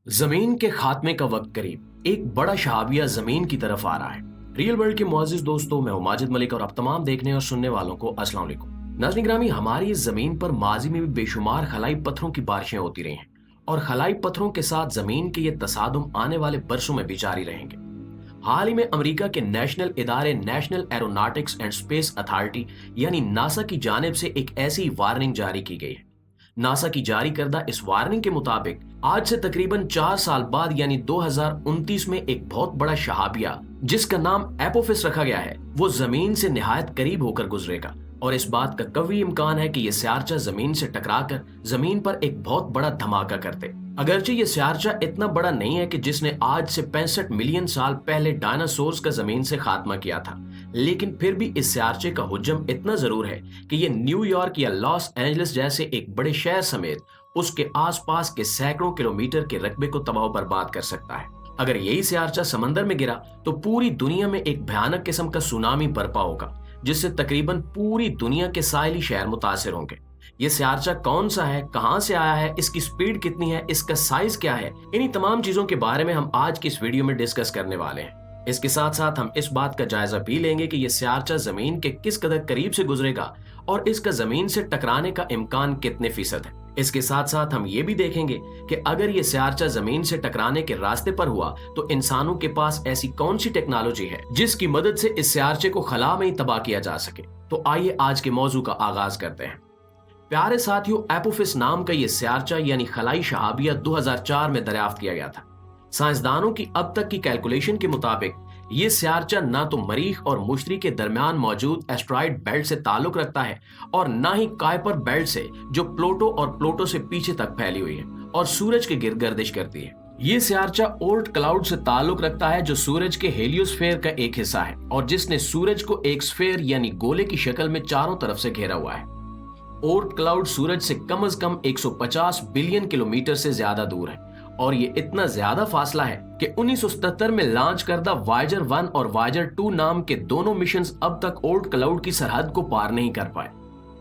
जमीन के खात्मे का वक्त करीब, एक बड़ा शहाबिया जमीन की तरफ आ रहा है। रियल वर्ल्ड के मुअज़्ज़िज़ दोस्तों, मैं हूं माजिद मलिक और आप तमाम देखने और सुनने वालों को अस्सलाम वालेकुम। नाज़रीन ग्रामी, हमारी इस जमीन पर माजी में भी बेशुमार खलाई पत्थरों की बारिशें होती रही हैं और खलाई पत्थरों के साथ जमीन के ये तसादुम आने वाले बरसों में भी जारी रहेंगे। हाल ही में अमेरिका के नेशनल इदारे national aeronautics and space authority यानी नासा की जानिब से एक ऐसी वार्निंग जारी की गई है। नासा की जारी करदा इस वार्निंग के मुताबिक आज से तकरीबन 4 साल बाद यानी 2029 में एक बहुत बड़ा शहाबिया जिसका नाम एपोफिस रखा गया है, वो जमीन से निहायत करीब होकर गुजरेगा और इस बात का कवी इम्कान है कि यह स्यारचा जमीन से टकराकर जमीन पर एक बहुत बड़ा धमाका कर दे। अगरचे ये स्यारचा इतना बड़ा नहीं है कि जिसने आज से 65 मिलियन साल पहले डायनासोर्स का जमीन से खात्मा किया था, लेकिन फिर भी इस स्यारचे का हुज्जम इतना जरूर है कि ये न्यूयॉर्क या लॉस एंजलिस जैसे एक बड़े शहर समेत उसके आसपास के सैकड़ों किलोमीटर के रकबे को तबाह बर्बाद कर सकता है। अगर यही स्यारचा समंदर में गिरा तो पूरी दुनिया में एक भयानक किस्म का सुनामी बरपा होगा, जिससे तकरीबन पूरी दुनिया के साहिली शहर मुतासिर होंगे। ये स्यारचा कौन सा है, कहां से आया है, इसकी स्पीड कितनी है, इसका साइज क्या है, इन्हीं तमाम चीजों के बारे में हम आज की इस वीडियो में डिस्कस करने वाले हैं। इसके साथ साथ हम इस बात का जायजा भी लेंगे कि यह स्यारचा जमीन के किस कदर करीब से गुजरेगा और इसका जमीन से टकराने का इम्कान कितने फीसद है। इसके साथ साथ हम ये भी देखेंगे कि अगर ये स्यारचा जमीन से टकराने के रास्ते पर हुआ तो इंसानों के पास ऐसी कौन सी टेक्नोलॉजी है जिसकी मदद से इस स्यारचे को खला में ही तबाह किया जा सके। तो आइए आज के मौजू का आगाज करते हैं। प्यारे साथियों, एपोफिस नाम का ये स्यारचा यानी खलाई शहाबिया 2004 में दरियाफ्त किया गया था। साइंसदानों की अब तक की कैलकुलेशन के मुताबिक ये स्यारचा ना तो मरीख और मुश्तरी के दरमियान मौजूद एस्ट्रॉइड बेल्ट से ताल्लुक रखता है और ना ही काइपर बेल्ट से, जो प्लूटो और प्लूटो से पीछे तक फैली हुई है और सूरज के गिर्द गर्दिश करती है। ये स्यारचा ओर्ट क्लाउड से ताल्लुक रखता है, जो सूरज के हेलियोस्फेयर का एक हिस्सा है और जिसने सूरज को एक स्फेयर यानी गोले की शक्ल में चारों तरफ से घेरा हुआ है। ओर्ट क्लाउड सूरज से कम 150 बिलियन किलोमीटर से ज्यादा दूर है और ये इतना ज्यादा फासला है कि 1977 में लॉन्च करदा वायेजर 1 और वायेजर 2 नाम के दोनों मिशंस अब तक ओर्ट क्लाउड की सरहद को पार नहीं कर पाए।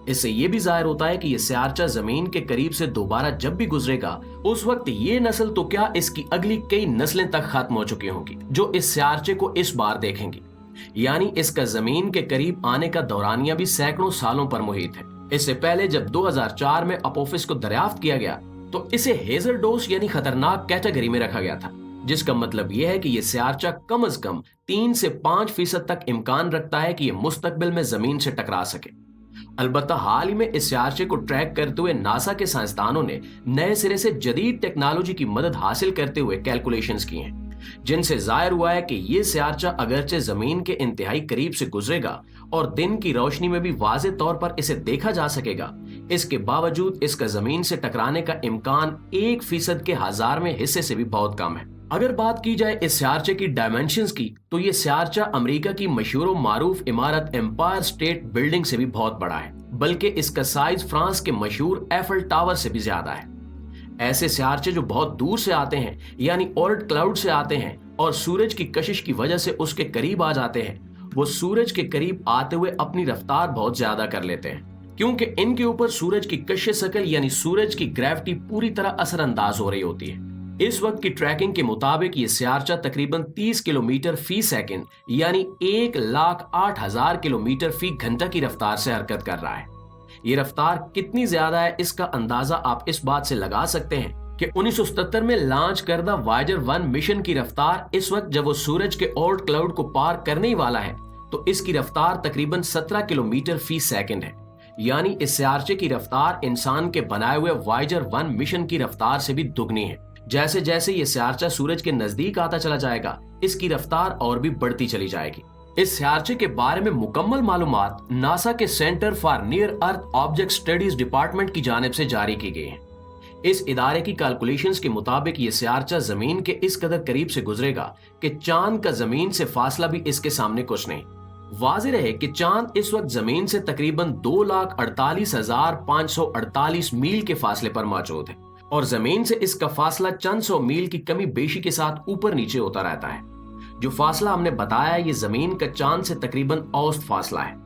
इससे ये भी जाहिर होता है कि ये स्यारचा जमीन के करीब से दोबारा जब भी गुजरेगा उस वक्त ये नस्ल तो क्या, इसकी अगली कई नस्लें तक खत्म हो चुकी होंगी जो इस स्यारचे को इस बार देखेंगी। यानी इसका जमीन के करीब आने का दौरानिया भी सैकड़ों सालों पर मुहित है। इससे पहले जब 2004 में अपोफिस को दरियाफ्त किया गया तो इसे हेजरडोस यानी खतरनाक कैटेगरी में रखा गया था, जिसका मतलब यह है कि यह स्यारचा कम से कम 3 से 5% तक इम्कान रखता है कि यह मुस्तकबिल में जमीन से टकरा सके। अलबत्ता हाल ही में इस स्यारचे को ट्रैक करते हुए नासा के साइंसदानों ने नए सिरे से जदीद टेक्नोलॉजी की मदद हासिल करते हुए कैलकुलेशंस की हैं, जिनसे जाहिर हुआ है कि ये स्यारचा अगरचे जमीन के इंतहाई करीब से गुजरेगा और दिन की रोशनी में भी वाज़े तौर पर इसे देखा जा सकेगा, इसके बावजूद इसका जमीन से टकराने का इम्कान 1% के 1000 में हिस्से से भी बहुत कम है। अगर बात की जाए इस स्यारचे की डायमेंशंस की, तो ये स्यारचा अमेरिका की मशहूर मारूफ इमारत एम्पायर स्टेट बिल्डिंग से भी बहुत बड़ा है, बल्कि इसका साइज फ्रांस के मशहूर एफल टावर से भी ज्यादा है। ऐसे स्यारचे जो बहुत दूर से आते हैं यानी ओर्ट क्लाउड से आते हैं और सूरज की कशिश की वजह से उसके करीब आ जाते हैं, वो सूरज के करीब आते हुए अपनी रफ्तार बहुत ज्यादा कर लेते हैं, क्योंकि इनके ऊपर सूरज की कश्य शकल यानी सूरज की ग्रेविटी पूरी तरह असरअंदाज हो रही होती है। इस वक्त की ट्रैकिंग के मुताबिक ये स्यारचा तकरीबन 30 किलोमीटर फी सेकंड यानी 1,08,000 किलोमीटर फी घंटा की रफ्तार से हरकत कर रहा है। ये रफ्तार कितनी ज्यादा है, इसका अंदाजा आप इस बात से लगा सकते हैं कि 1977 में लॉन्च करदा वायेजर 1 मिशन की रफ्तार इस वक्त जब वो सूरज के ओर्ट क्लाउड को पार करने ही वाला है तो इसकी रफ्तार तकरीबन 17 किलोमीटर फी सेकंड है। यानी इस स्यारचे की रफ्तार इंसान के बनाए हुए वायेजर 1 मिशन की रफ्तार से भी दुगनी है। जैसे जैसे ये स्यारचा सूरज के नजदीक आता चला जाएगा, इसकी रफ्तार और भी बढ़ती चली जाएगी। इस स्यारचे के बारे में मुकम्मल मालूमात नासा के centre for near earth object studies department की जानिब से जारी की गई है। इस इदारे की कैलकुलेशंस के मुताबिक ये स्यारचा जमीन के इस कदर करीब से गुजरेगा कि चांद का जमीन से फासला भी इसके सामने कुछ नहीं। वाज़ेह रहे कि चांद इस वक्त जमीन से तकरीबन 2,48,548 मील के फासले पर मौजूद है और जमीन से इसका फासला चंद सौ मील की कमी बेशी के साथ ऊपर नीचे होता रहता है। जो फासला हमने बताया ये जमीन का चांद से तकरीबन औसत फासला है।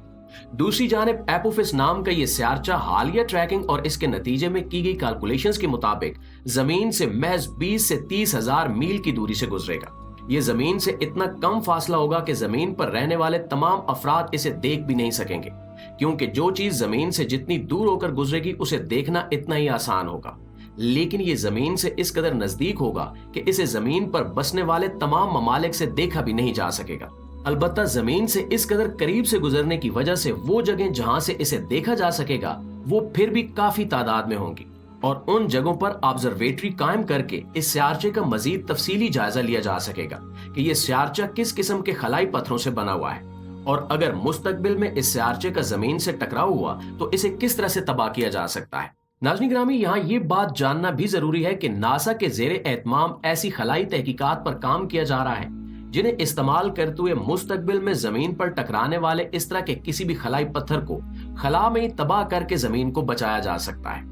दूसरी जानिब एपोफिस नाम का ये स्यारचा हालिया ट्रैकिंग और इसके नतीजे में की गई कैलकुलेशंस के मुताबिक जमीन से महज 20 से 30 हजार मील की दूरी से गुजरेगा। ये जमीन से इतना कम फासला होगा कि जमीन पर रहने वाले तमाम अफराद इसे देख भी नहीं सकेंगे, क्योंकि जो चीज जमीन से जितनी दूर होकर गुजरेगी उसे देखना इतना ही आसान होगा, लेकिन ये जमीन से इस कदर नजदीक होगा कि इसे जमीन पर बसने वाले तमाम ममालिक से देखा भी नहीं जा सकेगा। अलबत्ता जमीन से इस कदर करीब से गुजरने की वजह से वो जगह जहां से इसे देखा जा सकेगा वो फिर भी काफी तादाद में होंगी, और उन जगहों पर ऑब्जर्वेटरी कायम करके इस स्यारचे का मजीद तफसीली जायजा लिया जा सकेगा कि ये स्यारचा किस किस्म के खलाई पत्थरों से बना हुआ है, और अगर मुस्तकबिल में इस स्यारचे का जमीन से टकराव हुआ तो इसे किस तरह से तबाह किया जा सकता है। नाज़रीन गिरामी, यहाँ ये बात जानना भी जरूरी है कि नासा के ज़ेरे एहतमाम ऐसी खलाई तहकीकात पर काम किया जा रहा है जिन्हें इस्तेमाल करते हुए मुस्तकबिल में जमीन पर टकराने वाले इस तरह के किसी भी खलाई पत्थर को खला में ही तबाह करके जमीन को बचाया जा सकता है।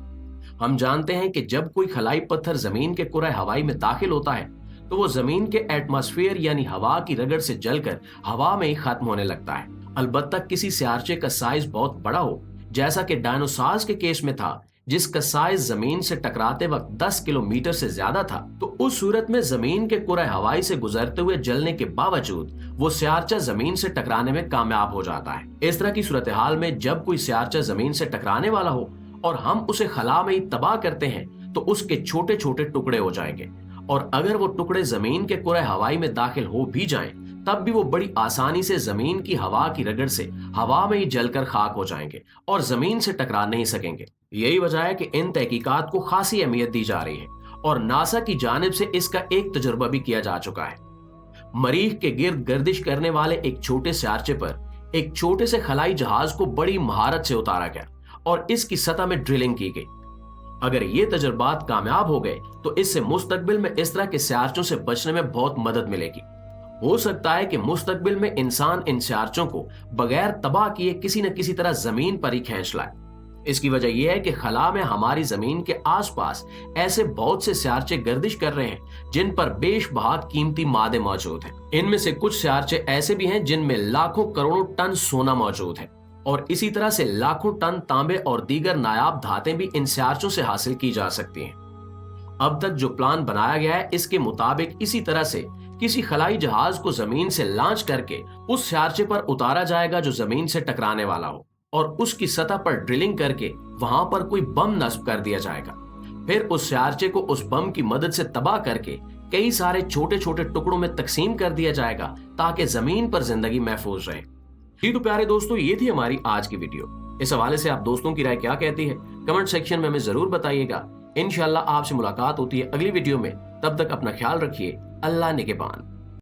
हम जानते हैं कि जब कोई खलाई पत्थर जमीन के कुरे हवाई में दाखिल होता है तो वो जमीन के एटमॉस्फेयर यानी हवा की रगड़ से जलकर हवा में ही खत्म होने लगता है। अलबत्ता किसी स्यारचे का साइज बहुत बड़ा हो, जैसा कि डायनासोर्स के केस में था जिसका साइज जमीन से टकराते वक्त 10 किलोमीटर से ज्यादा था, तो उस सूरत में जमीन के कुरे हवाई से गुजरते हुए जलने के बावजूद वो स्यारचा जमीन से टकराने में कामयाब हो जाता है। इस तरह की सूरत हाल में जब कोई स्यारचा जमीन से टकराने वाला हो और हम उसे खला में ही तबाह करते हैं तो उसके छोटे छोटे टुकड़े हो जाएंगे, और अगर वो टुकड़े जमीन के कुरे हवाई में दाखिल हो भी जाएं तब भी वो बड़ी आसानी से जमीन की हवा की रगड़ से हवा में ही जलकर खाक हो जाएंगे और जमीन से टकरा नहीं सकेंगे। यही वजह है कि इन तहकीकात को खासी अहमियत दी जा रही है और नासा की जानिब से इसका एक तजुर्बा भी किया जा चुका है। मरीख के गिर्द गर्दिश करने वाले एक छोटे स्यारचे पर एक छोटे से खलाई जहाज को बड़ी महारत से उतारा गया और इसकी सतह में ड्रिलिंग की गई। अगर ये तजुर्बात कामयाब हो गए तो इससे मुस्तकबिल में इस तरह के स्यारचों से बचने में बहुत मदद मिलेगी। हो सकता है कि मुस्तकबिल में इंसान इन स्यारचों को बगैर तबाह किए किसी न किसी तरह जमीन पर ही खींच लाए। इसकी वजह यह है कि खला में हमारी जमीन के आसपास ऐसे बहुत से स्यारचे गर्दिश कर रहे हैं जिन पर बेशबहा कीमती मादे मौजूद हैं। इनमें से कुछ स्यारचे ऐसे भी हैं जिनमें लाखों करोड़ों टन सोना मौजूद है, और इसी तरह से लाखों टन तांबे और दीगर नायाब धातें भी इन स्यारचों से हासिल की जा सकती हैं। अब तक जो प्लान बनाया गया है इसके मुताबिक इसी तरह से किसी खलाई जहाज को जमीन से लॉन्च करके उस स्यारचे पर उतारा जाएगा जो जमीन से टकराने वाला हो, और उसकी सतह पर ड्रिलिंग करके वहां पर कोई बम नस्ब कर दिया जाएगा। फिर उस स्यारचे को उस बम की मदद से तबाह करके कई सारे छोटे छोटे टुकड़ों में तकसीम कर दिया जाएगा ताकि जमीन पर जिंदगी महफूज रहे। जी तो प्यारे दोस्तों, ये थी हमारी आज की वीडियो। इस हवाले से आप दोस्तों की राय क्या कहती है कमेंट सेक्शन में हमें जरूर बताइएगा। इंशाल्लाह आपसे मुलाकात होती है अगली वीडियो में। तब तक अपना ख्याल रखिए। अल्लाह निगहबान।